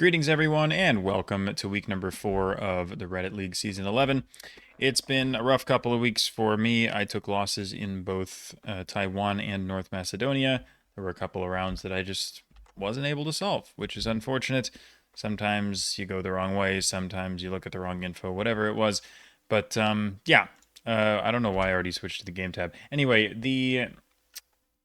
Greetings, everyone, and welcome to week number 4 of the Reddit League Season 11. It's been a rough couple of weeks for me. I took losses in both Taiwan and North Macedonia. There were a couple of rounds that I just wasn't able to solve, which is unfortunate. Sometimes you go the wrong way, sometimes you look at the wrong info, whatever it was. But yeah, I don't know why I already switched to the game tab. Anyway, the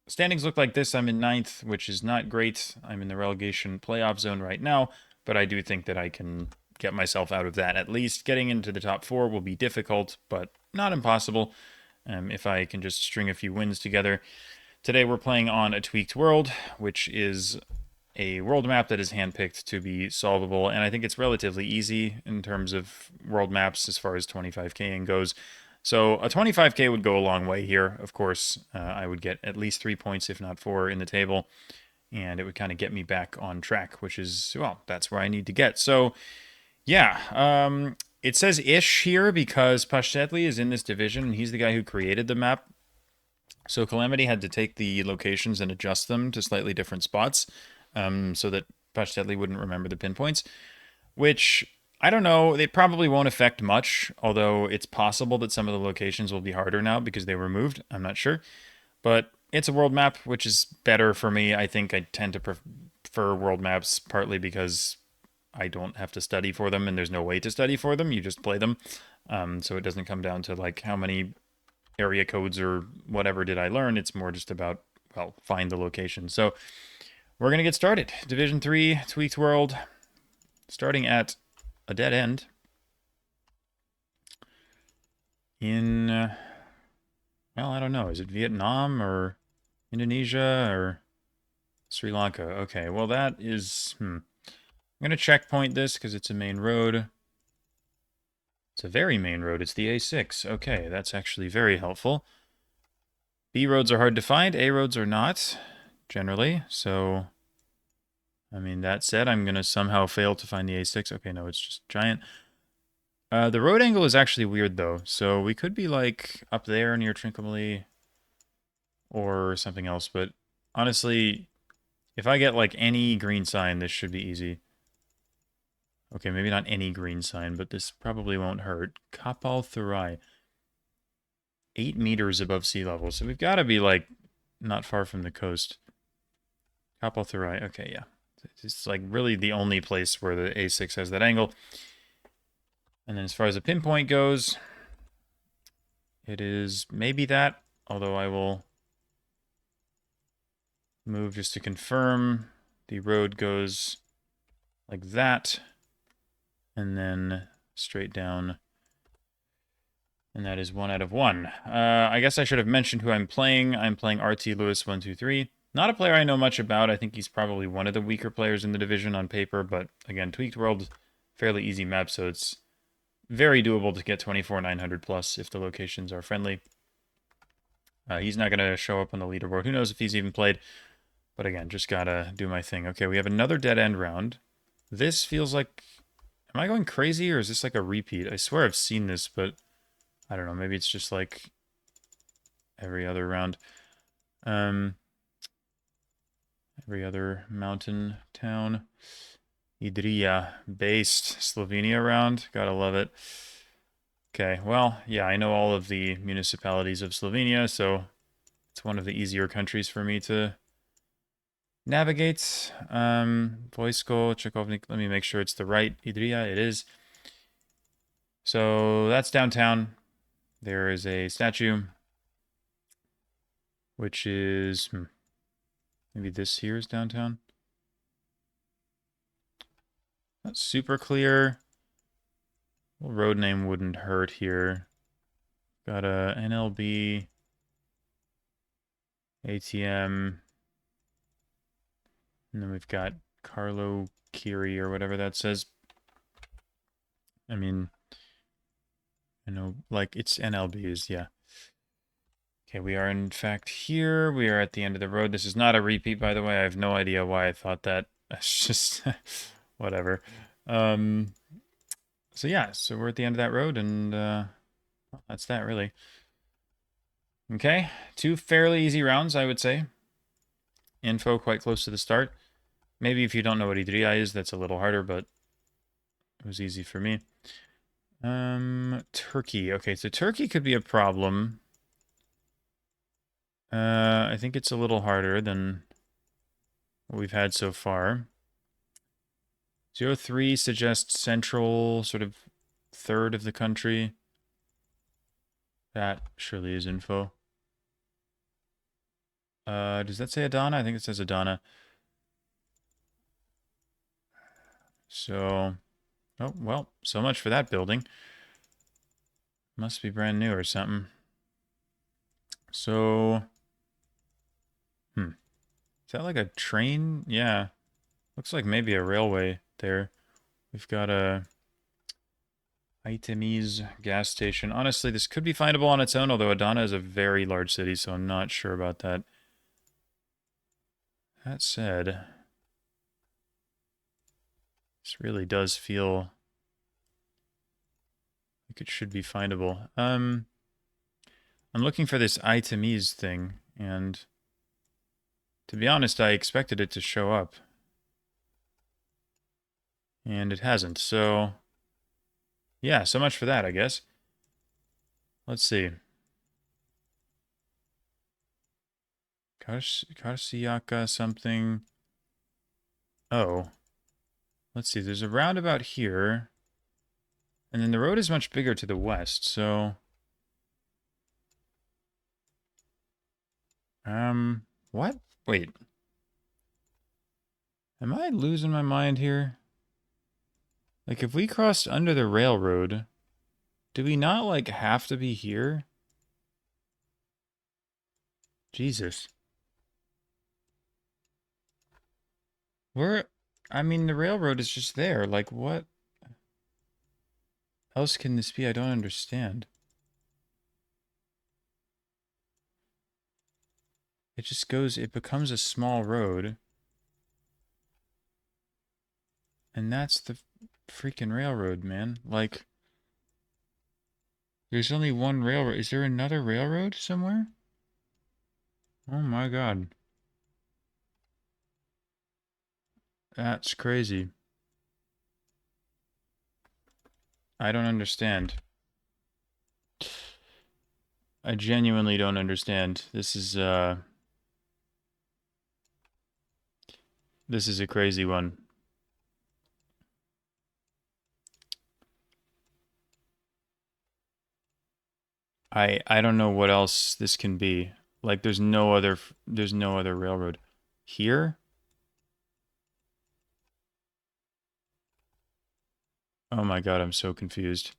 standings look like this. I'm in ninth, which is not great. I'm in the relegation playoff zone right now, but I do think that I can get myself out of that. At least getting into the top 4 will be difficult, but not impossible if I can just string a few wins together. Today we're playing on a tweaked world, which is a world map that is handpicked to be solvable, and I think it's relatively easy in terms of world maps as far as 25K goes. So a 25K would go a long way here. Of course, I would get at least 3 points, if not 4, in the table, and it would kind of get me back on track, which is, well, that's where I need to get. So, yeah, it says ish here because Pashtetli is in this division, and he's the guy who created the map. So Calamity had to take the locations and adjust them to slightly different spots so that Pashtetli wouldn't remember the pinpoints, which I don't know. It probably won't affect much, although it's possible that some of the locations will be harder now because they were moved. I'm not sure. But it's a world map, which is better for me. I think I tend to prefer world maps partly because I don't have to study for them and there's no way to study for them. You just play them. So it doesn't come down to like how many area codes or whatever did I learn. It's more just about, well, find the location. So we're going to get started. Division 3, Tweaked World, starting at a dead end in, well, I don't know. Is it Vietnam or Indonesia or Sri Lanka? Okay, well, that is, I'm going to checkpoint this because it's a main road. It's a very main road. It's the A6. Okay, that's actually very helpful. B roads are hard to find. A roads are not, generally. So, I mean, that said, I'm going to somehow fail to find the A6. Okay, no, it's just giant. The road angle is actually weird, though. So we could be, like, up there near Trincomalee or something else. But honestly, if I get, like, any green sign, this should be easy. Okay, maybe not any green sign, but this probably won't hurt. Kapal Thurai. 8 meters above sea level. So we've got to be, like, not far from the coast. Kapal Thurai. Okay, yeah. It's, like, really the only place where the A6 has that angle. And then as far as the pinpoint goes, it is maybe that, although I will move just to confirm. The road goes like that, and then straight down, and that is 1 out of 1. I guess I should have mentioned who I'm playing. I'm playing RTLewis123. Not a player I know much about. I think he's probably one of the weaker players in the division on paper, but again, Tweaked World, fairly easy map, so it's very doable to get 24,900 plus if the locations are friendly. He's not going to show up on the leaderboard. Who knows if he's even played? But again, just got to do my thing. Okay, we have another dead end round. This feels like... Am I going crazy or is this like a repeat? I swear I've seen this, but I don't know. Maybe it's just like every other round. Every other mountain town. Idrija based Slovenia round. Gotta love it. Okay, well, yeah, I know all of the municipalities of Slovenia, so it's one of the easier countries for me to navigate. Vojsko, Čekovnik, let me make sure it's the right Idrija. It is. So that's downtown. There is a statue, which is, maybe this here is downtown. Not super clear. Well, road name wouldn't hurt here. Got a NLB, ATM, and then we've got Carlo Kiri or whatever that says. I mean, I know, like, it's NLBs, yeah. Okay, we are in fact here. We are at the end of the road. This is not a repeat, by the way. I have no idea why I thought that. It's just... whatever. So yeah, so we're at the end of that road, and well, that's that, really. Okay, 2 fairly easy rounds, I would say. Info quite close to the start. Maybe if you don't know what Idria is, that's a little harder, but it was easy for me. Turkey. Okay, so Turkey could be a problem. I think it's a little harder than what we've had so far. 03 suggests central, sort of third of the country. That surely is info. Does that say Adana? I think it says Adana. So, oh, well, so much for that building. Must be brand new or something. So, is that like a train? Yeah. Looks like maybe a railway there. We've got a Itemiz gas station. Honestly, this could be findable on its own, although Adana is a very large city, so I'm not sure about that. That said, this really does feel like it should be findable. I'm looking for this Itemiz thing, and to be honest, I expected it to show up. And it hasn't, so yeah, so much for that, I guess. Let's see. Karsiaka something. Oh. Let's see, there's a roundabout here. And then the road is much bigger to the west, so... what? Wait. Am I losing my mind here? Like, if we crossed under the railroad, do we not, like, have to be here? Jesus. I mean, the railroad is just there. Like, what else can this be? I don't understand. It just goes, it becomes a small road. And that's the freaking railroad, man. Like, there's only one railroad. Is there another railroad somewhere? Oh my god. That's crazy. I don't understand. I genuinely don't understand. This is a crazy one. I don't know what else this can be. Like there's no other railroad here. Oh my god, I'm so confused.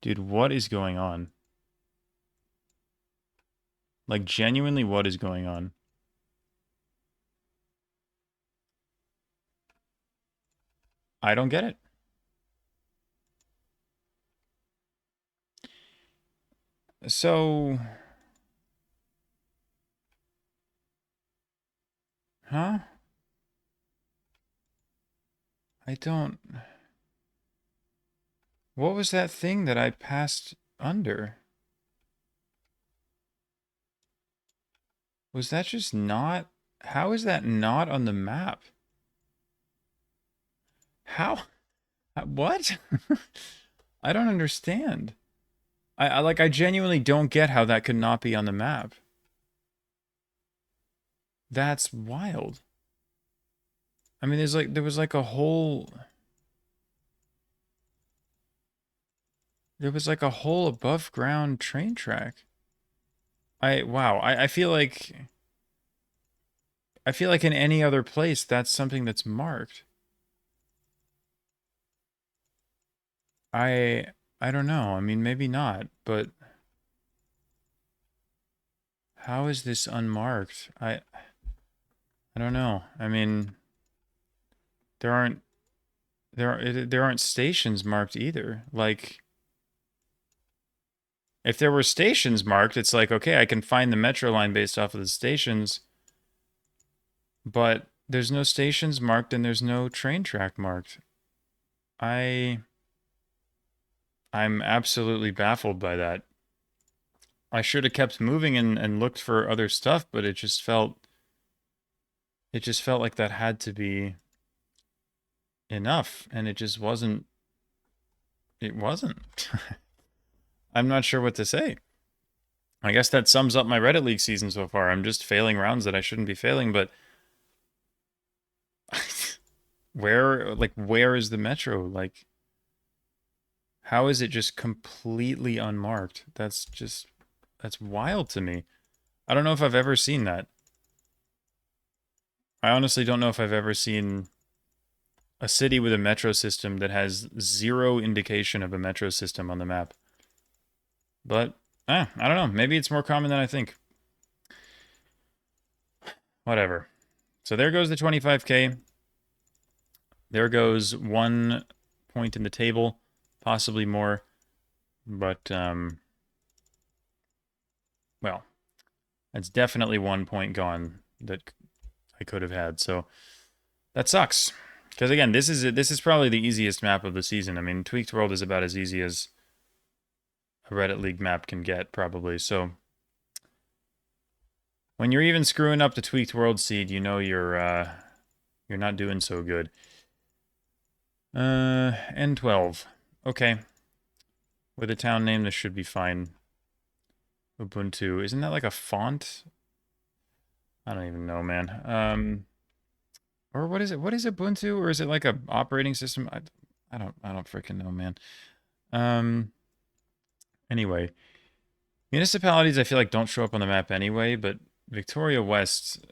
Dude, what is going on? Like genuinely what is going on? I don't get it. So, huh? I don't... What was that thing that I passed under? Was that just not... How is that not on the map? How? What? I don't understand. I genuinely don't get how that could not be on the map. That's wild. I mean, there was like a whole... There was like a whole above ground train track. Wow, I feel like in any other place that's something that's marked. I I don't know. I mean, maybe not, but how is this unmarked? I don't know. I mean, there aren't there aren't stations marked either. Like if there were stations marked, it's like okay, I can find the metro line based off of the stations, but there's no stations marked and there's no train track marked. I I'm absolutely baffled by that. I should have kept moving and looked for other stuff, but it just felt It just felt like that had to be enough, and it just wasn't. It wasn't. I'm not sure what to say. I guess that sums up my Reddit League season so far. I'm just failing rounds that I shouldn't be failing, but where is the metro? Like, how is it just completely unmarked? That's wild to me. I don't know if I've ever seen that. I honestly don't know if I've ever seen a city with a metro system that has zero indication of a metro system on the map. But, I don't know. Maybe it's more common than I think. Whatever. So there goes the 25K. There goes 1 point in the table, possibly more. But, well, that's definitely 1 point gone that I could have had. So that sucks. Because again, this is probably the easiest map of the season. I mean, Tweaked World is about as easy as a Reddit League map can get, probably. So when you're even screwing up the Tweaked World seed, you know you're not doing so good. N12. Okay. With a town name, this should be fine. Ubuntu. Isn't that like a font? I don't even know, man. Or what is it? What is Ubuntu? Or is it like a operating system? I don't freaking know, man. Anyway. Municipalities I feel like don't show up on the map anyway, but Victoria West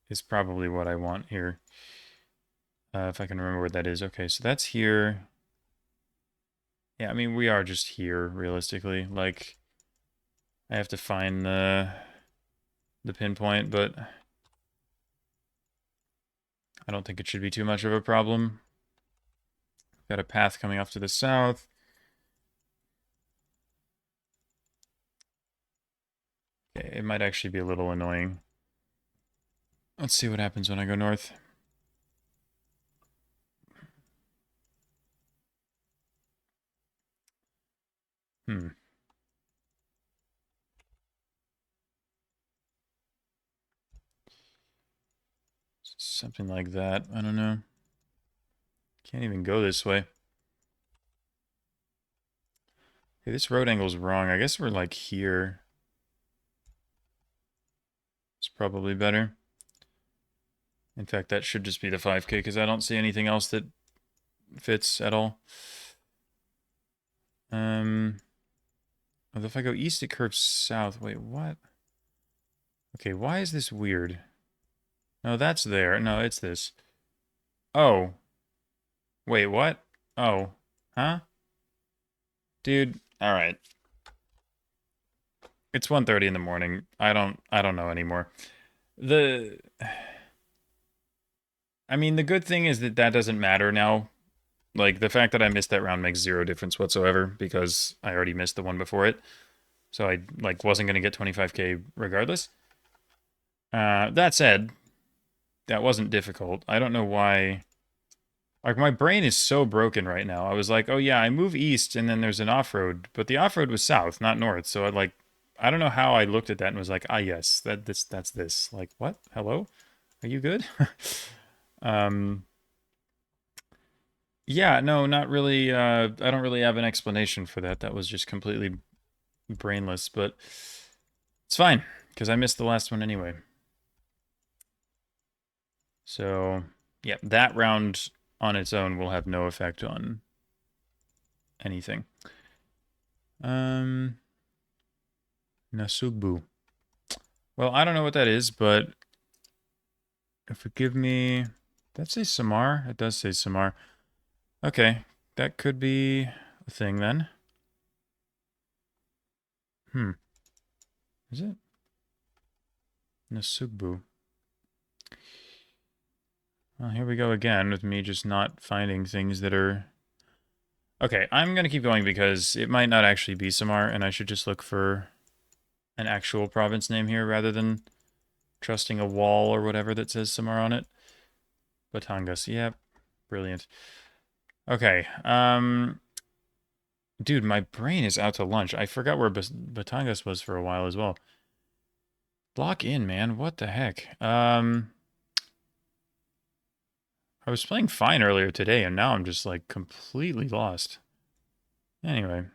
is probably what I want here. If I can remember where that is. Okay, so that's here. Yeah, I mean, we are just here, realistically. Like, I have to find the pinpoint, but I don't think it should be too much of a problem. Got a path coming off to the south. Okay, it might actually be a little annoying. Let's see what happens when I go north. Something like that. I don't know. Can't even go this way. Okay, this road angle's wrong. I guess we're like here. It's probably better. In fact, that should just be the 5K because I don't see anything else that fits at all. Although if I go east, it curves south. Wait, what? Okay, why is this weird? No, that's there. No, it's this. Oh. Wait, what? Oh. Huh? Dude, all right. It's 1:30 in the morning. I don't know anymore. I mean, the good thing is that doesn't matter now. Like, the fact that I missed that round makes zero difference whatsoever because I already missed the one before it. So I, like, wasn't going to get 25K regardless. That said, that wasn't difficult. I don't know why. Like, my brain is so broken right now. I was like, oh yeah, I move east and then there's an off-road. But the off-road was south, not north. So I don't know how I looked at that and was like, ah yes, that's this. Like, what? Hello? Are you good? um Yeah, no, not really. I don't really have an explanation for that. That was just completely brainless, but it's fine because I missed the last one anyway. So, yeah, that round on its own will have no effect on anything. Nasubu. Well, I don't know what that is, but if it give me, that say Samar? It does say Samar. Okay, that could be a thing then. Is it? Nasubu. Well, here we go again with me just not finding things that are... Okay, I'm going to keep going because it might not actually be Samar, and I should just look for an actual province name here rather than trusting a wall or whatever that says Samar on it. Batangas, yep. Brilliant. Okay, dude, my brain is out to lunch. I forgot where Batangas was for a while as well. Lock in, man. What the heck? I was playing fine earlier today, and now I'm just like completely lost. Anyway,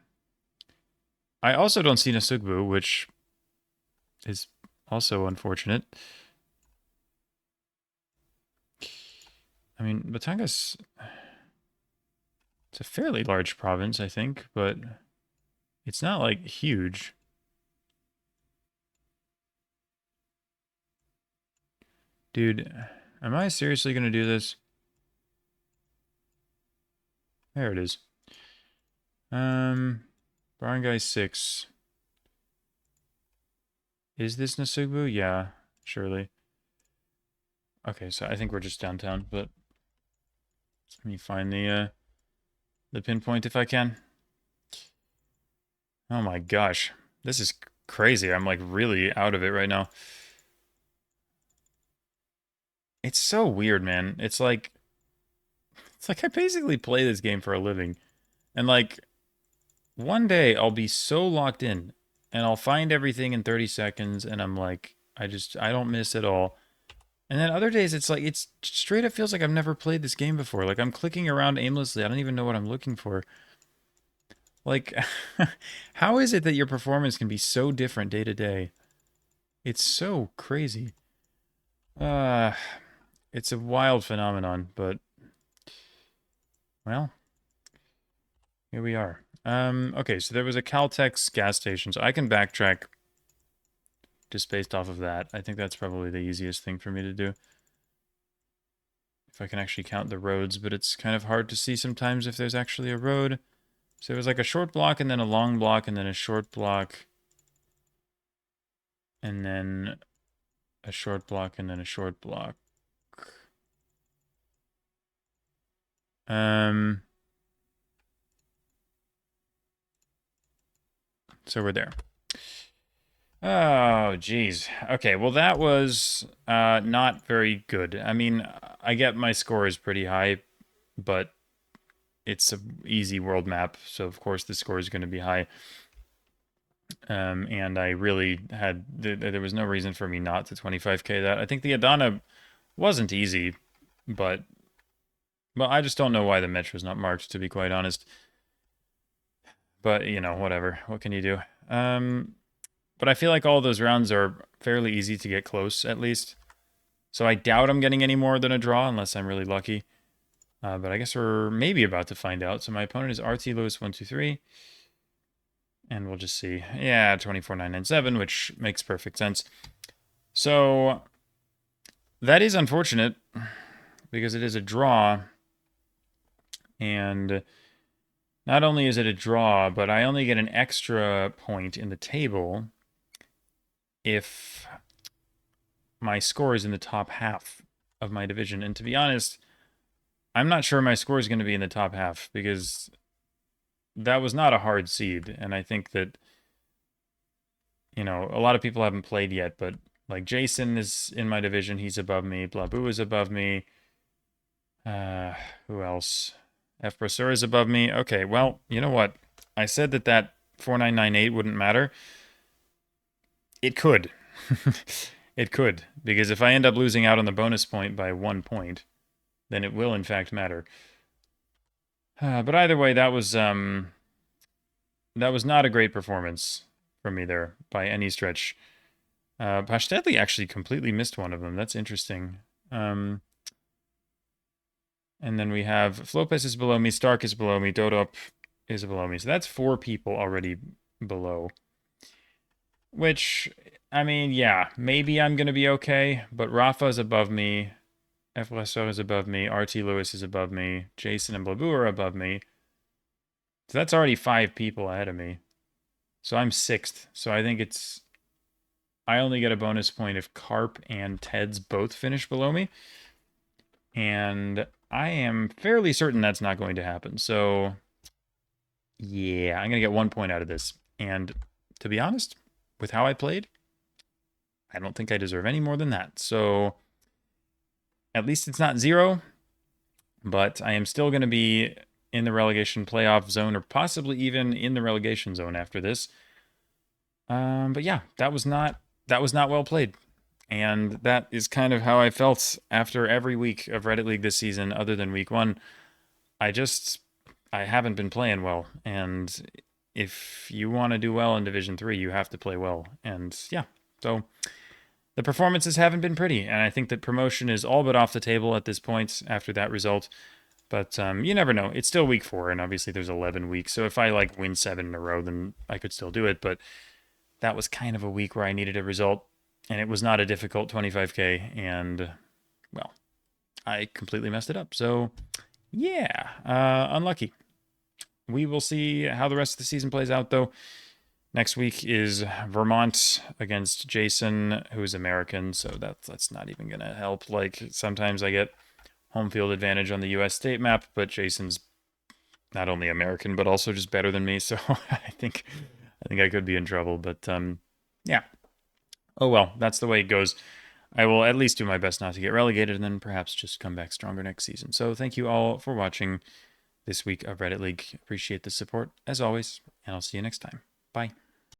I also don't see Nasugbu, which is also unfortunate. I mean, Batangas, it's a fairly large province, I think, but it's not like huge. Dude, am I seriously going to do this? There it is. Barangay 6. Is this Nasugbu? Yeah, surely. Okay, so I think we're just downtown, but let me find the pinpoint if I can. Oh my gosh. This is crazy. I'm like really out of it right now. It's so weird, man. It's like I basically play this game for a living. And like one day I'll be so locked in and I'll find everything in 30 seconds and I'm like I don't miss at all. And then other days it's like it's straight up feels like I've never played this game before. Like I'm clicking around aimlessly. I don't even know what I'm looking for. Like how is it that your performance can be so different day to day? It's so crazy. Uh it's a wild phenomenon, but well, here we are. Okay, so there was a Caltex gas station, so I can backtrack just based off of that. I think that's probably the easiest thing for me to do. If I can actually count the roads, but it's kind of hard to see sometimes if there's actually a road. So it was like a short block and then a long block and then a short block. And then a short block and then a short block. So we're there. Oh, geez. Okay, well, that was not very good. I mean, I get my score is pretty high, but it's an easy world map, so of course the score is going to be high. And I really had there was no reason for me not to 25k that. I think the Adana wasn't easy, but well, I just don't know why the match was not marked, to be quite honest. But you know, whatever. What can you do? But I feel like all those rounds are fairly easy to get close, at least. So I doubt I'm getting any more than a draw, unless I'm really lucky. But I guess we're maybe about to find out. So my opponent is RTLewis123. And we'll just see. Yeah, 24997, which makes perfect sense. So that is unfortunate, because it is a draw. And not only is it a draw, but I only get an extra point in the table if my score is in the top half of my division. And to be honest, I'm not sure my score is going to be in the top half, because that was not a hard seed. And I think that, you know, a lot of people haven't played yet, but like Jason is in my division. He's above me. Blabu is above me. Who else? F. Brasur is above me. Okay, well, you know what? I said that 4998 wouldn't matter. It could. It could, because if I end up losing out on the bonus point by 1 point, then it will in fact matter. But either way, that was not a great performance from me there by any stretch. Pashtedli actually completely missed one of them. That's interesting. And then we have Flopes is below me, Stark is below me, Dodop is below me. So that's 4 people already below. Which, I mean, yeah, maybe I'm going to be okay, but Rafa is above me, F. Lessor is above me, RT Lewis is above me, Jason and Blabu are above me. So that's already 5 people ahead of me. So I'm 6th. So I think I only get a bonus point if Carp and Ted's both finish below me. And I am fairly certain that's not going to happen. So yeah, I'm going to get 1 point out of this. And to be honest, with how I played, I don't think I deserve any more than that. So at least it's not 0, but I am still going to be in the relegation playoff zone, or possibly even in the relegation zone after this. But yeah, that was not well played. And that is kind of how I felt after every week of Reddit League this season, other than week one. I just I haven't been playing well, and if you want to do well in Division 3, you have to play well. And yeah, so the performances haven't been pretty, and I think that promotion is all but off the table at this point after that result. But you never know. It's still week 4, and obviously there's 11 weeks. So if I like win 7 in a row, then I could still do it. But that was kind of a week where I needed a result, and it was not a difficult 25k. And well, I completely messed it up. So yeah, unlucky. We will see how the rest of the season plays out, though. Next week is Vermont against Jason, who is American, so that's not even gonna help. Like sometimes I get home field advantage on the U.S. state map, but Jason's not only American but also just better than me, so I think I could be in trouble. But yeah. Oh well, that's the way it goes. I will at least do my best not to get relegated, and then perhaps just come back stronger next season. So thank you all for watching this week of Reddit League. Appreciate the support as always, and I'll see you next time. Bye.